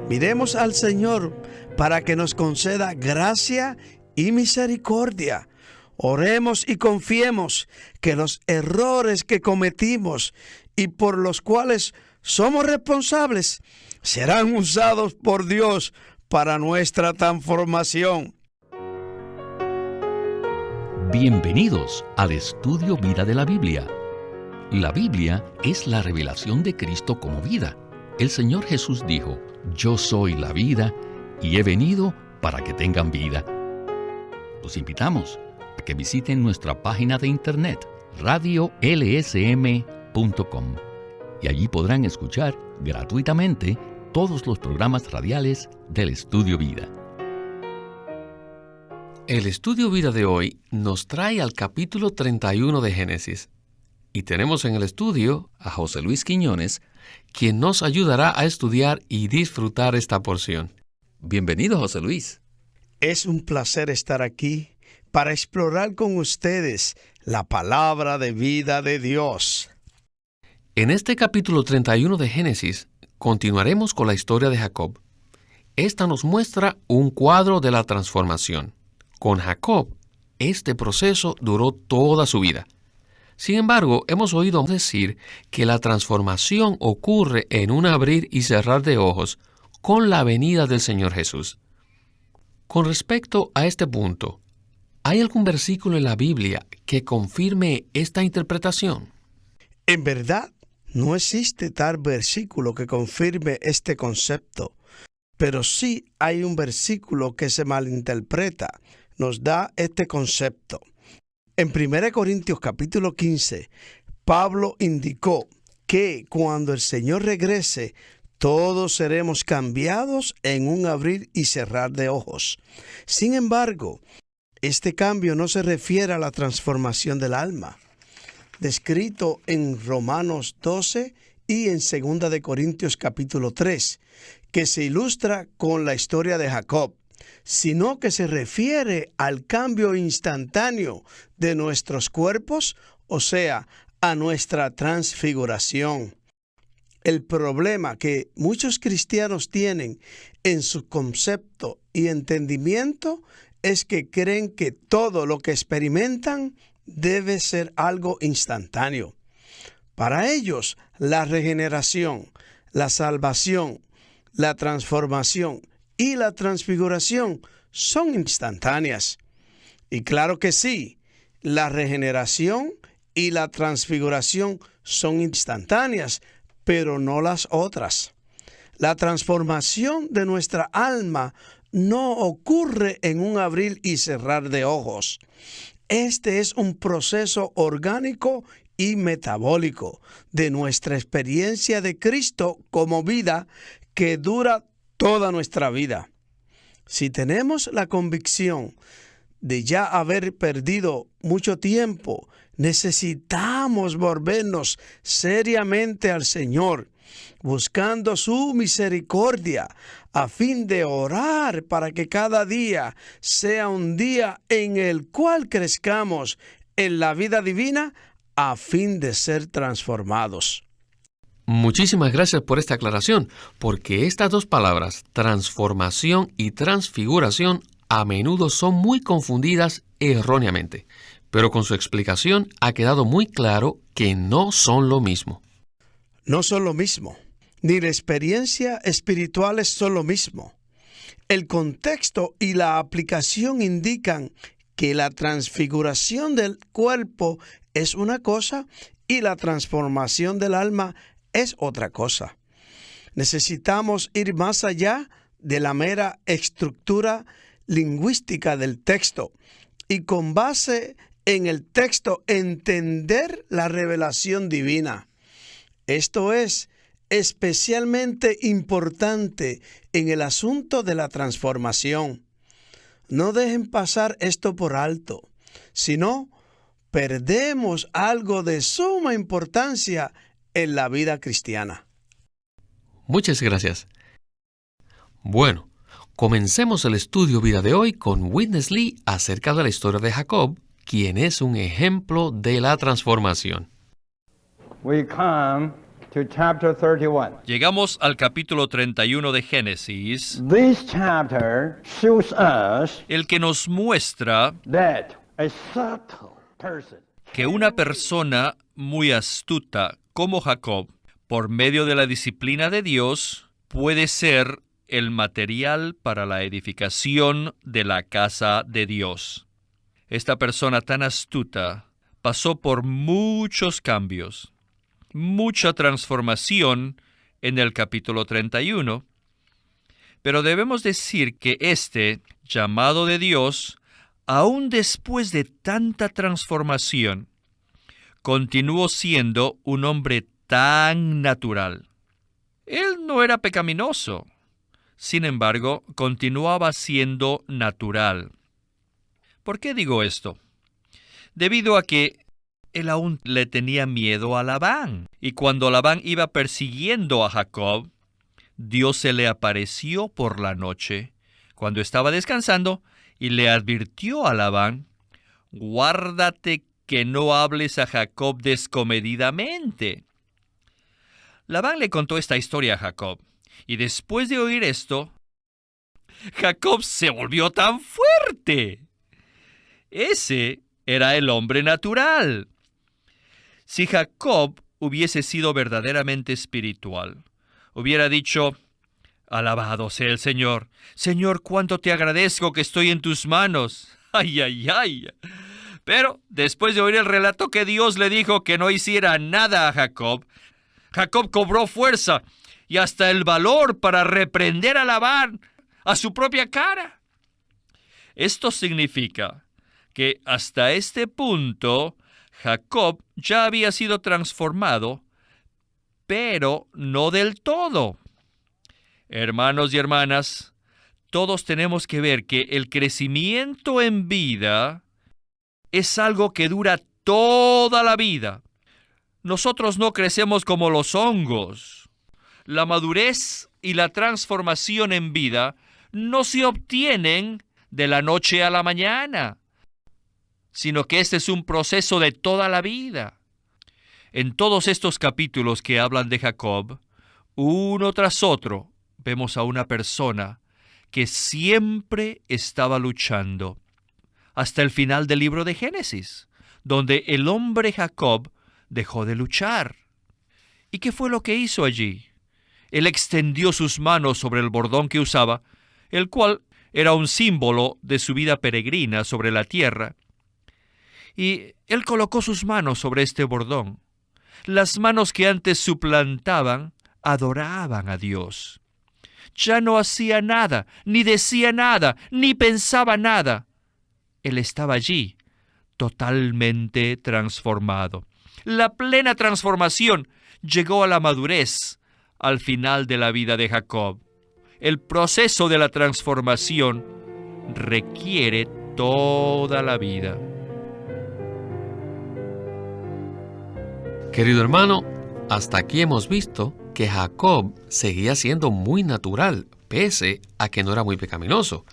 Miremos al Señor para que nos conceda gracia y misericordia. Oremos y confiemos que los errores que cometimos y por los cuales somos responsables serán usados por Dios para nuestra transformación. Bienvenidos al Estudio Vida de la Biblia. La Biblia es la revelación de Cristo como vida. El Señor Jesús dijo: "Yo soy la vida y he venido para que tengan vida". Los invitamos a que visiten nuestra página de internet radiolsm.com y allí podrán escuchar gratuitamente todos los programas radiales del Estudio Vida. El Estudio Vida de hoy nos trae al capítulo 31 de Génesis. Y tenemos en el estudio a José Luis Quiñones, quien nos ayudará a estudiar y disfrutar esta porción. Bienvenido, José Luis. Es un placer estar aquí para explorar con ustedes la palabra de vida de Dios. En este capítulo 31 de Génesis, continuaremos con la historia de Jacob. Esta nos muestra un cuadro de la transformación. Con Jacob, este proceso duró toda su vida. Sin embargo, hemos oído decir que la transformación ocurre en un abrir y cerrar de ojos con la venida del Señor Jesús. Con respecto a este punto, ¿hay algún versículo en la Biblia que confirme esta interpretación? En verdad, no existe tal versículo que confirme este concepto, pero sí hay un versículo que se malinterpreta, nos da este concepto. En 1 Corintios capítulo 15, Pablo indicó que cuando el Señor regrese, todos seremos cambiados en un abrir y cerrar de ojos. Sin embargo, este cambio no se refiere a la transformación del alma, descrito en Romanos 12 y en 2 de Corintios capítulo 3, que se ilustra con la historia de Jacob, sino que se refiere al cambio instantáneo de nuestros cuerpos, o sea, a nuestra transfiguración. El problema que muchos cristianos tienen en su concepto y entendimiento es que creen que todo lo que experimentan debe ser algo instantáneo. Para ellos, la regeneración, la salvación, la transformación y la transfiguración son instantáneas. Y claro que sí, la regeneración y la transfiguración son instantáneas, pero no las otras. La transformación de nuestra alma no ocurre en un abrir y cerrar de ojos. Este es un proceso orgánico y metabólico de nuestra experiencia de Cristo como vida que dura toda nuestra vida. Si tenemos la convicción de ya haber perdido mucho tiempo, necesitamos volvernos seriamente al Señor, buscando su misericordia, a fin de orar para que cada día sea un día en el cual crezcamos en la vida divina, a fin de ser transformados. Muchísimas gracias por esta aclaración, porque estas dos palabras, transformación y transfiguración, a menudo son muy confundidas erróneamente, pero con su explicación ha quedado muy claro que no son lo mismo. No son lo mismo, ni la experiencia espirituales son lo mismo. El contexto y la aplicación indican que la transfiguración del cuerpo es una cosa y la transformación del alma es otra cosa. Necesitamos ir más allá de la mera estructura lingüística del texto y con base en el texto entender la revelación divina. Esto es especialmente importante en el asunto de la transformación. No dejen pasar esto por alto, sino perdemos algo de suma importancia en la vida cristiana. Muchas gracias. Bueno, comencemos el estudio vida de hoy con Witness Lee acerca de la historia de Jacob, quien es un ejemplo de la transformación. We come to chapter 31. Llegamos al capítulo 31 de Génesis, This chapter shows us el que nos muestra that a subtle person que una persona muy astuta como Jacob, por medio de la disciplina de Dios, puede ser el material para la edificación de la casa de Dios. Esta persona tan astuta pasó por muchos cambios, mucha transformación en el capítulo 31, pero debemos decir que este llamado de Dios, aún después de tanta transformación, continuó siendo un hombre tan natural. Él no era pecaminoso, sin embargo, continuaba siendo natural. ¿Por qué digo esto? Debido a que él aún le tenía miedo a Labán. Y cuando Labán iba persiguiendo a Jacob, Dios se le apareció por la noche, cuando estaba descansando, y le advirtió a Labán: guárdate que no hables a Jacob descomedidamente. Labán le contó esta historia a Jacob, y después de oír esto, Jacob se volvió tan fuerte. Ese era el hombre natural. Si Jacob hubiese sido verdaderamente espiritual, hubiera dicho: alabado sea el Señor. Señor, cuánto te agradezco que estoy en tus manos. ¡Ay, ay, ay! Pero después de oír el relato que Dios le dijo que no hiciera nada a Jacob, Jacob cobró fuerza y hasta el valor para reprender a Labán a su propia cara. Esto significa que hasta este punto Jacob ya había sido transformado, pero no del todo. Hermanos y hermanas, todos tenemos que ver que el crecimiento en vida es algo que dura toda la vida. Nosotros no crecemos como los hongos. La madurez y la transformación en vida no se obtienen de la noche a la mañana, sino que este es un proceso de toda la vida. En todos estos capítulos que hablan de Jacob, uno tras otro, vemos a una persona que siempre estaba luchando, hasta el final del libro de Génesis, donde el hombre Jacob dejó de luchar. ¿Y qué fue lo que hizo allí? Él extendió sus manos sobre el bordón que usaba, el cual era un símbolo de su vida peregrina sobre la tierra. Y él colocó sus manos sobre este bordón. Las manos que antes suplantaban, adoraban a Dios. Ya no hacía nada, ni decía nada, ni pensaba nada. Él estaba allí, totalmente transformado. La plena transformación llegó a la madurez al final de la vida de Jacob. El proceso de la transformación requiere toda la vida. Querido hermano, hasta aquí hemos visto que Jacob seguía siendo muy natural, pese a que no era muy pecaminoso.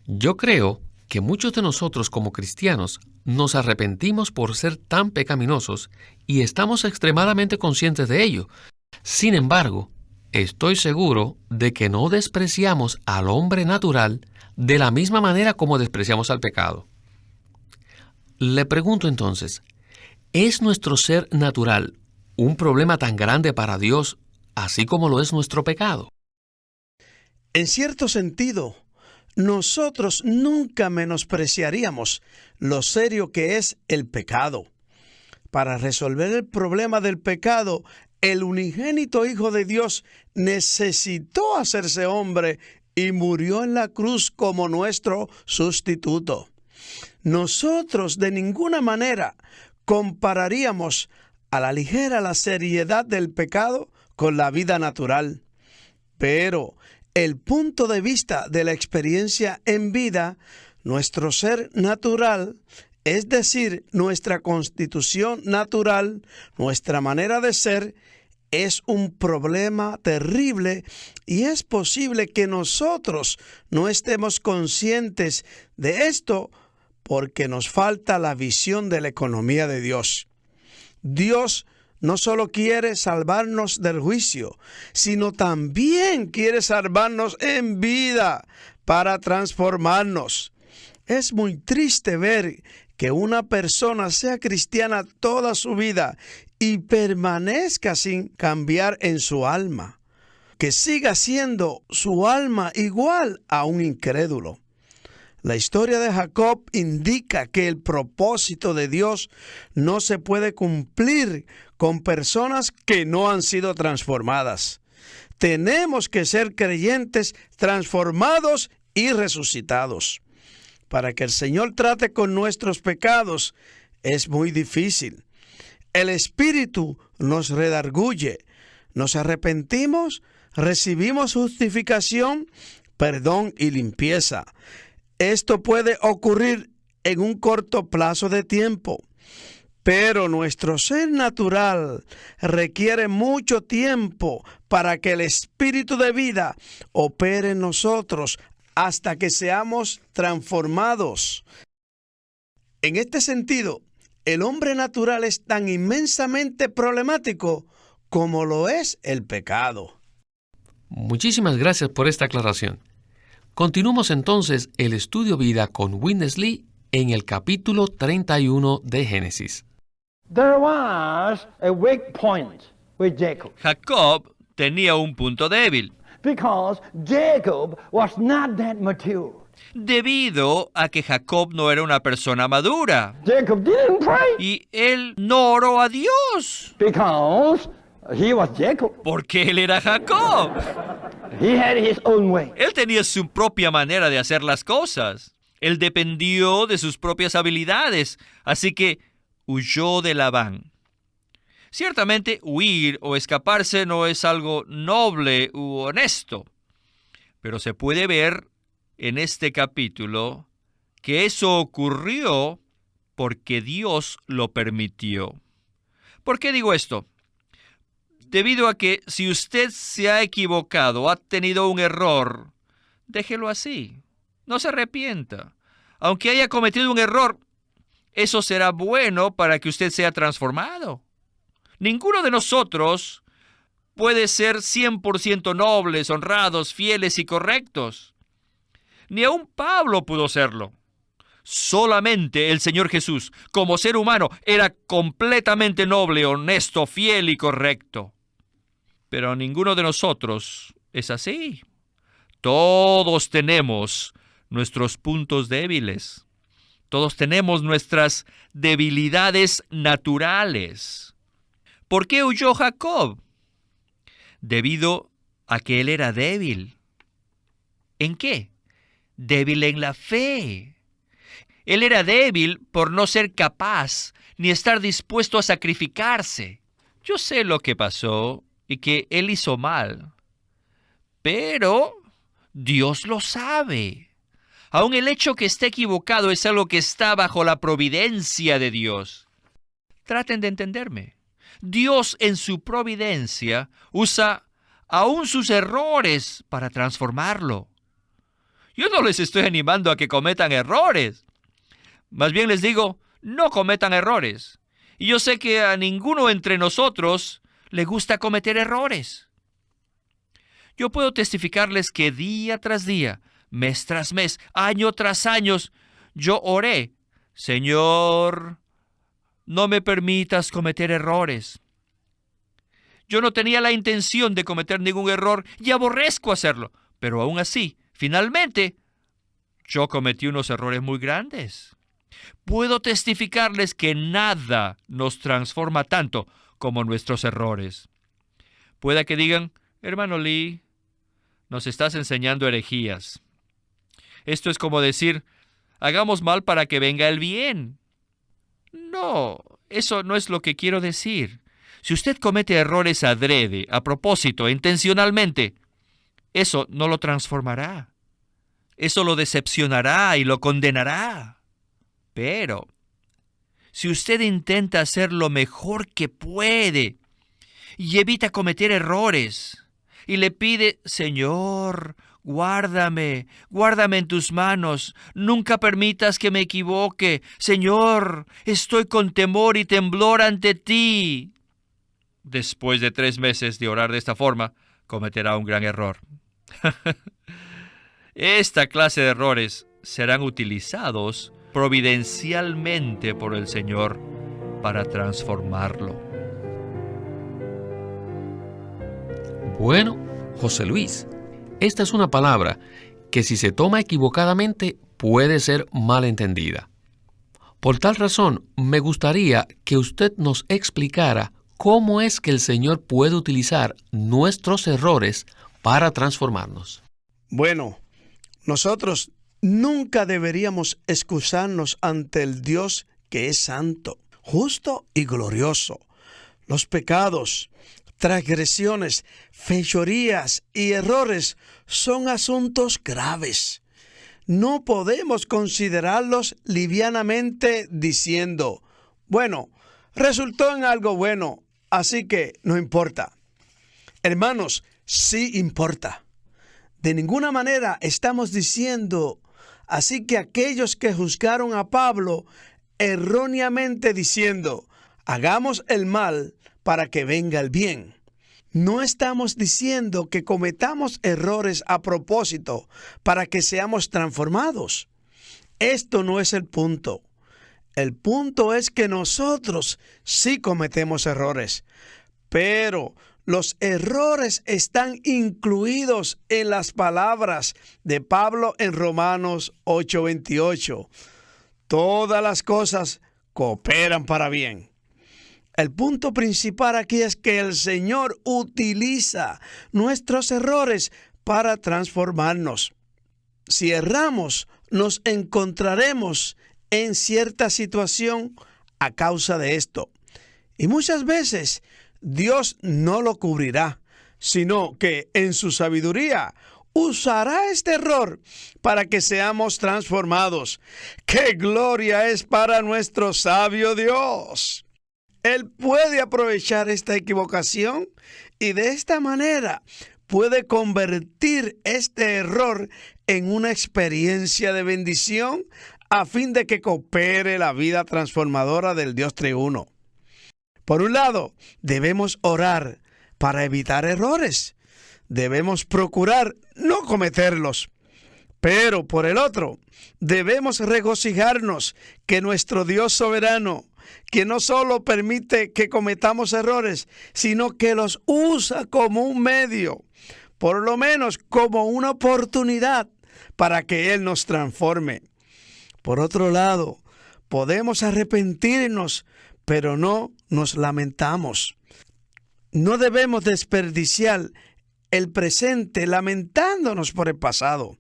Yo creo que muchos de nosotros como cristianos nos arrepentimos por ser tan pecaminosos y estamos extremadamente conscientes de ello. Sin embargo, estoy seguro de que no despreciamos al hombre natural de la misma manera como despreciamos al pecado. Le pregunto entonces, ¿es nuestro ser natural un problema tan grande para Dios, así como lo es nuestro pecado? En cierto sentido, nosotros nunca menospreciaríamos lo serio que es el pecado. Para resolver el problema del pecado, el unigénito Hijo de Dios necesitó hacerse hombre y murió en la cruz como nuestro sustituto. Nosotros de ninguna manera compararíamos a la ligera la seriedad del pecado con la vida natural. Pero el punto de vista de la experiencia en vida, nuestro ser natural, es decir, nuestra constitución natural, nuestra manera de ser, es un problema terrible y es posible que nosotros no estemos conscientes de esto porque nos falta la visión de la economía de Dios. Dios no solo quiere salvarnos del juicio, sino también quiere salvarnos en vida para transformarnos. Es muy triste ver que una persona sea cristiana toda su vida y permanezca sin cambiar en su alma, que siga siendo su alma igual a un incrédulo. La historia de Jacob indica que el propósito de Dios no se puede cumplir con personas que no han sido transformadas. Tenemos que ser creyentes transformados y resucitados. Para que el Señor trate con nuestros pecados es muy difícil. El Espíritu nos redarguye. Nos arrepentimos, recibimos justificación, perdón y limpieza. Esto puede ocurrir en un corto plazo de tiempo, pero nuestro ser natural requiere mucho tiempo para que el Espíritu de vida opere en nosotros hasta que seamos transformados. En este sentido, el hombre natural es tan inmensamente problemático como lo es el pecado. Muchísimas gracias por esta aclaración. Continuamos entonces el estudio vida con Witness Lee en el capítulo 31 de Génesis. There was a weak point with Jacob Jacob tenía un punto débil, because Jacob was not that mature. debido a que Jacob no era una persona madura Jacob didn't pray y él no oró a Dios because he was Jacob. porque él era Jacob. He had his own way. Él tenía su propia manera de hacer las cosas. Él dependió de sus propias habilidades, así que huyó de Labán. Ciertamente, huir o escaparse no es algo noble u honesto, pero se puede ver en este capítulo que eso ocurrió porque Dios lo permitió. ¿Por qué digo esto? Debido a que si usted se ha equivocado, ha tenido un error, déjelo así. No se arrepienta. Aunque haya cometido un error, eso será bueno para que usted sea transformado. Ninguno de nosotros puede ser 100% nobles, honrados, fieles y correctos. Ni aun Pablo pudo serlo. Solamente el Señor Jesús, como ser humano, era completamente noble, honesto, fiel y correcto. Pero ninguno de nosotros es así. Todos tenemos nuestros puntos débiles. Todos tenemos nuestras debilidades naturales. ¿Por qué huyó Jacob? Debido a que él era débil. ¿En qué? Débil en la fe. Él era débil por no ser capaz ni estar dispuesto a sacrificarse. Yo sé lo que pasó y que él hizo mal. Pero Dios lo sabe. Aun el hecho que esté equivocado es algo que está bajo la providencia de Dios. Traten de entenderme. Dios en su providencia usa aún sus errores para transformarlo. Yo no les estoy animando a que cometan errores. Más bien les digo, no cometan errores. Y yo sé que a ninguno entre nosotros le gusta cometer errores. Yo puedo testificarles que día tras día, mes tras mes, año tras año, yo oré, Señor, no me permitas cometer errores. Yo no tenía la intención de cometer ningún error y aborrezco hacerlo, pero aún así, finalmente, yo cometí unos errores muy grandes. Puedo testificarles que nada nos transforma tanto como nuestros errores. Pueda que digan, hermano Lee, nos estás enseñando herejías. Esto es como decir, hagamos mal para que venga el bien. No, eso no es lo que quiero decir. Si usted comete errores adrede, a propósito, intencionalmente, eso no lo transformará. Eso lo decepcionará y lo condenará. Pero, si usted intenta hacer lo mejor que puede y evita cometer errores, y le pide, Señor, guárdame en tus manos, nunca permitas que me equivoque, Señor, estoy con temor y temblor ante ti. después de 3 meses de orar de esta forma, cometerá un gran error. Esta clase de errores serán utilizados providencialmente por el Señor para transformarlo. Bueno, José Luis, esta es una palabra que si se toma equivocadamente puede ser mal entendida. Por tal razón, me gustaría que usted nos explicara cómo es que el Señor puede utilizar nuestros errores para transformarnos. Bueno, nosotros nunca deberíamos excusarnos ante el Dios que es santo, justo y glorioso. Los pecados, transgresiones, fechorías y errores son asuntos graves. No podemos considerarlos livianamente diciendo, bueno, resultó en algo bueno, así que no importa. Hermanos, sí importa. De ninguna manera estamos diciendo así que aquellos que juzgaron a Pablo erróneamente diciendo, hagamos el mal para que venga el bien. No estamos diciendo que cometamos errores a propósito para que seamos transformados. Esto no es el punto. El punto es que nosotros sí cometemos errores, pero los errores están incluidos en las palabras de Pablo en Romanos 8:28. Todas las cosas cooperan para bien. El punto principal aquí es que el Señor utiliza nuestros errores para transformarnos. Si erramos, nos encontraremos en cierta situación a causa de esto. Y muchas veces Dios no lo cubrirá, sino que en su sabiduría usará este error para que seamos transformados. ¡Qué gloria es para nuestro sabio Dios! Él puede aprovechar esta equivocación y de esta manera puede convertir este error en una experiencia de bendición a fin de que coopere la vida transformadora del Dios triuno. Por un lado, debemos orar para evitar errores. Debemos procurar no cometerlos. Pero por el otro, debemos regocijarnos que nuestro Dios soberano, que no solo permite que cometamos errores, sino que los usa como un medio, por lo menos como una oportunidad para que Él nos transforme. Por otro lado, podemos arrepentirnos, pero no nos lamentamos. No debemos desperdiciar el presente lamentándonos por el pasado.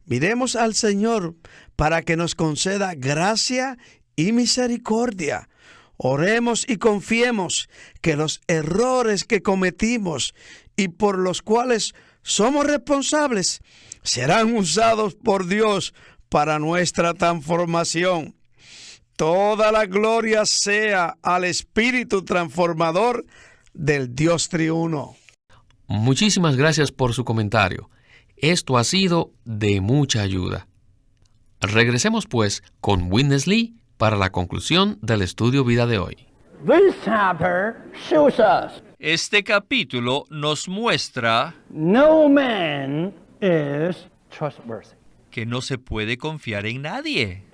Miremos al Señor para que nos conceda gracia y misericordia. Oremos y confiemos que los errores que cometimos y por los cuales somos responsables serán usados por Dios para nuestra transformación. Toda la gloria sea al Espíritu transformador del Dios triuno. Muchísimas gracias por su comentario. Esto ha sido de mucha ayuda. Regresemos pues con Witness Lee para la conclusión del estudio vida de hoy. This chapter shows us Este capítulo nos muestra no man is trustworthy. que no se puede confiar en nadie.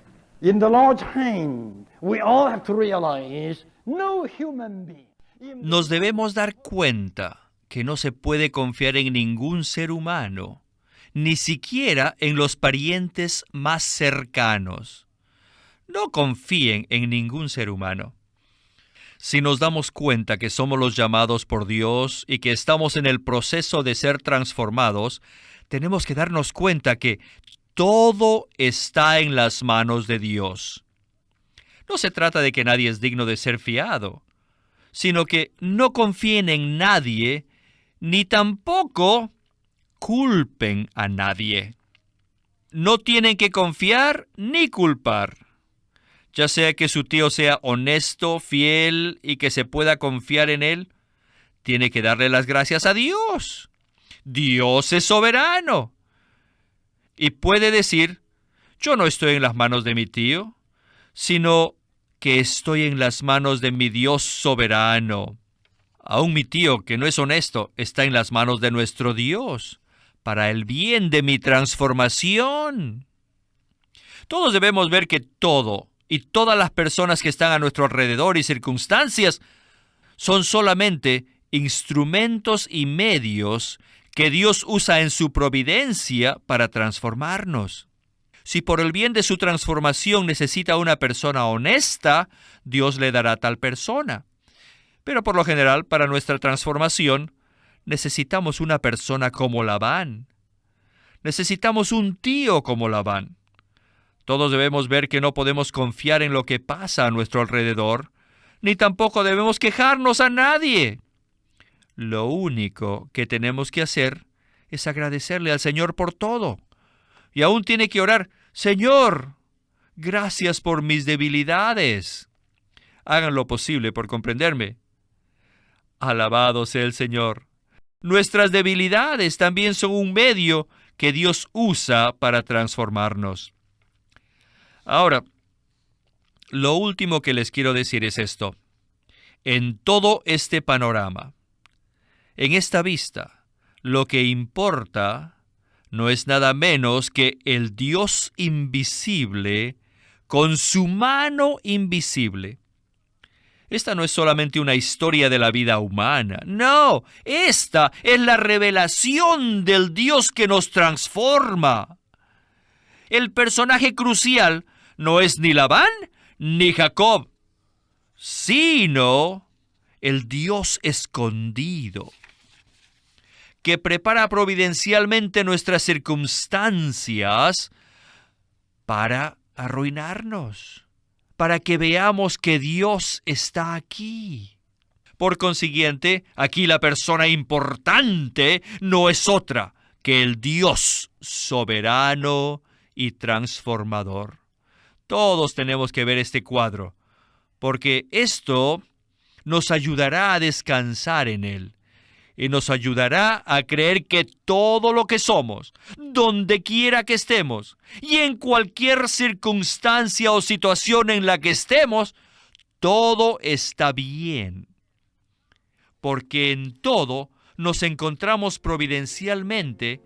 In the Lord's hand, we all have to realize no human being. Nos debemos dar cuenta que no se puede confiar en ningún ser humano, ni siquiera en los parientes más cercanos. No confíen en ningún ser humano. Si nos damos cuenta que somos los llamados por Dios y que estamos en el proceso de ser transformados, tenemos que darnos cuenta que todo está en las manos de Dios. No se trata de que nadie es digno de ser fiado, sino que no confíen en nadie, ni tampoco culpen a nadie. No tienen que confiar ni culpar. Ya sea que su tío sea honesto, fiel y que se pueda confiar en él, tiene que darle las gracias a Dios. Dios es soberano. Y puede decir, yo no estoy en las manos de mi tío, sino que estoy en las manos de mi Dios soberano. Aún mi tío, que no es honesto, está en las manos de nuestro Dios, para el bien de mi transformación. Todos debemos ver que todo y todas las personas que están a nuestro alrededor y circunstancias son solamente instrumentos y medios que Dios usa en su providencia para transformarnos. Si por el bien de su transformación necesita una persona honesta, Dios le dará tal persona. Pero por lo general, para nuestra transformación, necesitamos una persona como Labán. Necesitamos un tío como Labán. Todos debemos ver que no podemos confiar en lo que pasa a nuestro alrededor, ni tampoco debemos quejarnos a nadie. Lo único que tenemos que hacer es agradecerle al Señor por todo. Y aún tiene que orar: Señor, gracias por mis debilidades. Hagan lo posible por comprenderme. Alabado sea el Señor. Nuestras debilidades también son un medio que Dios usa para transformarnos. Ahora, lo último que les quiero decir es esto. En todo este panorama, en esta vista, lo que importa no es nada menos que el Dios invisible con su mano invisible. Esta no es solamente una historia de la vida humana. No, esta es la revelación del Dios que nos transforma. El personaje crucial no es ni Labán ni Jacob, sino el Dios escondido, que prepara providencialmente nuestras circunstancias para arruinarnos, para que veamos que Dios está aquí. Por consiguiente, aquí la persona importante no es otra que el Dios soberano y transformador. Todos tenemos que ver este cuadro, porque esto nos ayudará a descansar en Él y nos ayudará a creer que todo lo que somos, donde quiera que estemos y en cualquier circunstancia o situación en la que estemos, todo está bien. Porque en todo nos encontramos providencialmente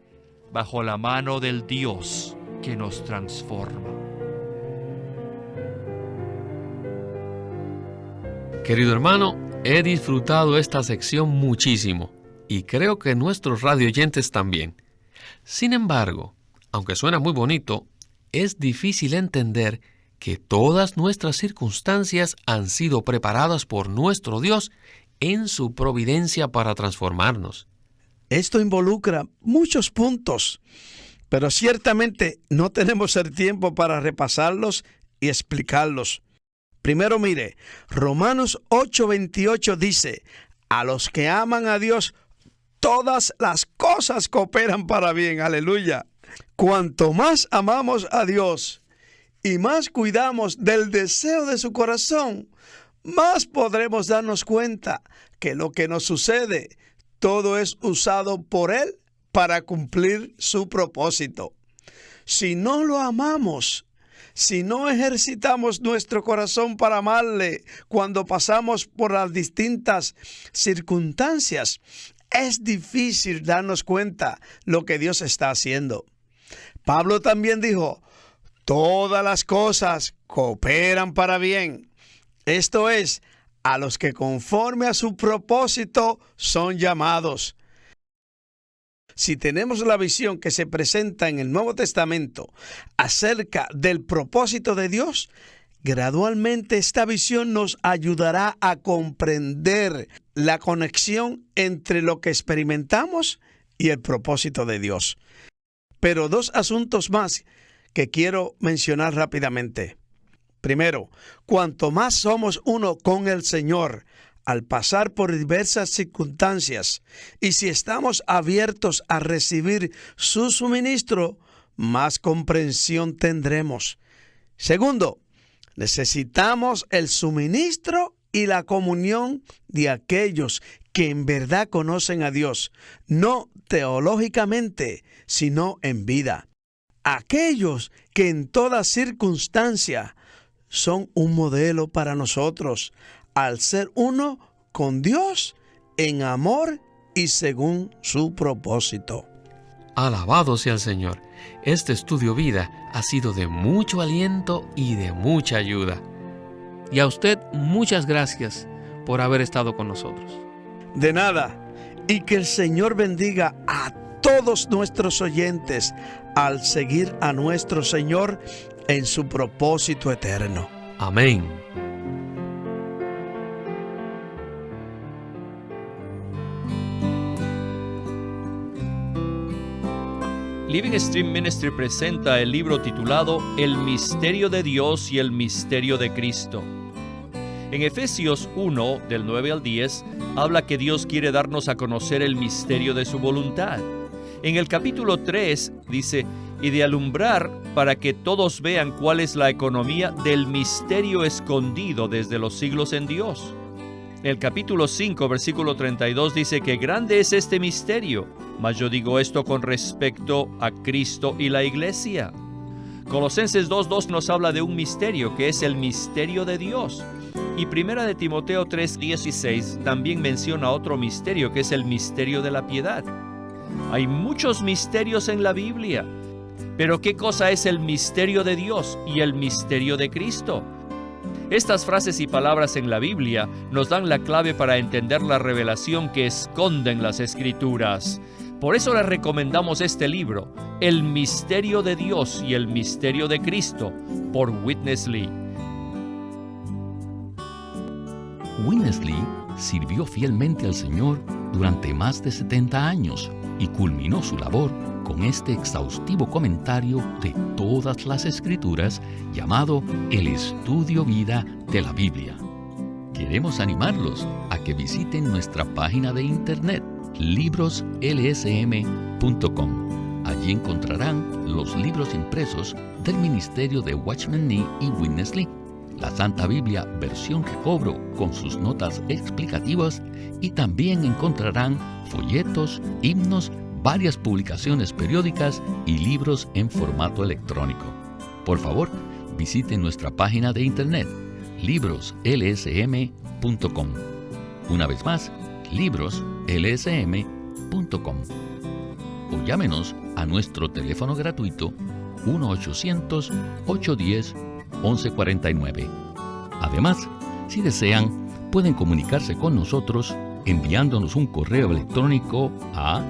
bajo la mano del Dios que nos transforma. Querido hermano, he disfrutado esta sección muchísimo y creo que nuestros radioyentes también. Sin embargo, aunque suena muy bonito, es difícil entender que todas nuestras circunstancias han sido preparadas por nuestro Dios en su providencia para transformarnos. Esto involucra muchos puntos, pero ciertamente no tenemos el tiempo para repasarlos y explicarlos. Primero mire, Romanos 8:28 dice: a los que aman a Dios, todas las cosas cooperan para bien. Aleluya. Cuanto más amamos a Dios y más cuidamos del deseo de su corazón, más podremos darnos cuenta que lo que nos sucede, todo es usado por Él para cumplir su propósito. Si no lo amamos, si no ejercitamos nuestro corazón para amarle cuando pasamos por las distintas circunstancias, es difícil darnos cuenta lo que Dios está haciendo. Pablo también dijo: todas las cosas cooperan para bien. Esto es, a los que conforme a su propósito son llamados. Si tenemos la visión que se presenta en el Nuevo Testamento acerca del propósito de Dios, gradualmente esta visión nos ayudará a comprender la conexión entre lo que experimentamos y el propósito de Dios. Pero dos asuntos más que quiero mencionar rápidamente. Primero, cuanto más somos uno con el Señor, al pasar por diversas circunstancias, y si estamos abiertos a recibir su suministro, más comprensión tendremos. Segundo, necesitamos el suministro y la comunión de aquellos que en verdad conocen a Dios, no teológicamente, sino en vida. Aquellos que en toda circunstancia son un modelo para nosotros, al ser uno con Dios en amor y según su propósito. Alabado sea el Señor. Este estudio vida ha sido de mucho aliento y de mucha ayuda. Y a usted muchas gracias por haber estado con nosotros. De nada, y que el Señor bendiga a todos nuestros oyentes al seguir a nuestro Señor en su propósito eterno. Amén. Living Stream Ministry presenta el libro titulado El misterio de Dios y el misterio de Cristo. En Efesios 1, del 9 al 10, habla que Dios quiere darnos a conocer el misterio de su voluntad. En el capítulo 3 dice, y de alumbrar para que todos vean cuál es la economía del misterio escondido desde los siglos en Dios. El capítulo 5, versículo 32 dice que grande es este misterio, mas yo digo esto con respecto a Cristo y la Iglesia. Colosenses 2:2 nos habla de un misterio que es el misterio de Dios. Y 1 de Timoteo 3:16 también menciona otro misterio que es el misterio de la piedad. Hay muchos misterios en la Biblia, pero ¿qué cosa es el misterio de Dios y el misterio de Cristo? Estas frases y palabras en la Biblia nos dan la clave para entender la revelación que esconden las Escrituras. Por eso les recomendamos este libro, El misterio de Dios y el misterio de Cristo, por Witness Lee. Witness Lee sirvió fielmente al Señor durante más de 70 años y culminó su labor con este exhaustivo comentario de todas las Escrituras llamado El Estudio Vida de la Biblia. Queremos animarlos a que visiten nuestra página de internet libroslsm.com. Allí encontrarán los libros impresos del ministerio de Watchman Nee y Witness Lee, la Santa Biblia versión recobro con sus notas explicativas, y también encontrarán folletos, himnos, varias publicaciones periódicas y libros en formato electrónico. Por favor, visiten nuestra página de internet libroslsm.com. Una vez más, libroslsm.com. O llámenos a nuestro teléfono gratuito 1-800-810-1149. Además, si desean, pueden comunicarse con nosotros enviándonos un correo electrónico a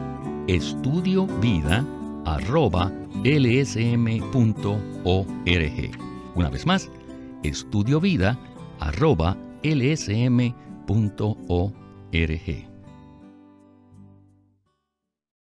estudiovida@lsm.org. Una vez más, estudiovida@lsm.org.